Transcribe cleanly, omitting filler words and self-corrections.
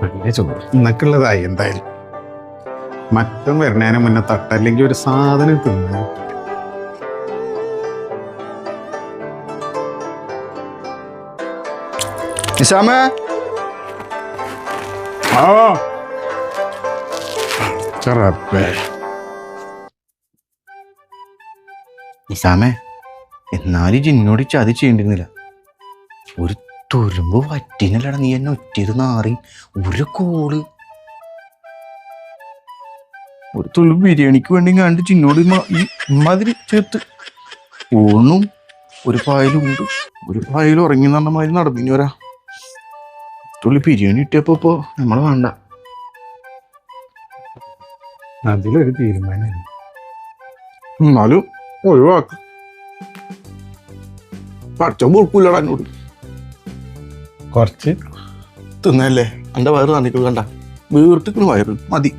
നല്ല ചോറ് ഇന്നൊക്കെയുള്ളതായി എന്തായാലും. മറ്റം വരണേനെ മുന്നേ തട്ടല്ലെങ്കിൽ ഒരു സാധനം തിന്നു. നിശാമേ, നിശാമേ, എന്നാലും ജിന്നോട് ചതി ചെയ്യണ്ടിരുന്നില്ല. ഒരു തുരുമ്പ് വറ്റിനല്ലടാ നീ എന്നെ ഒറ്റയത് നാറി. ഒരു കോള് ഒരു തുള്ളി ബിരിയാണിക്ക് വേണ്ടി കണ്ട് ചിന്നോട് ഈ ഇമാതിരി ചേർത്ത് ഊണും ഒരു പായലും ഉണ്ട്. ഒരു പായലും ഉറങ്ങി നടന്ന മാതിരി നടന്നിനി വരാ. തുള്ളി ബിരിയാണി കിട്ടിയപ്പോ നമ്മളെ വേണ്ട. അതിലൊരു തീരുമാനം എന്നാലും ഒഴിവാക്ക്. പഠിച്ച പൊറുക്കൂല്ലടാ എന്നോട്. കുറച്ച് തിന്നല്ലേ, എന്റെ വയറ് തന്നിട്ട് കണ്ട വീർത്തിക്കണ് വയറ് മതി.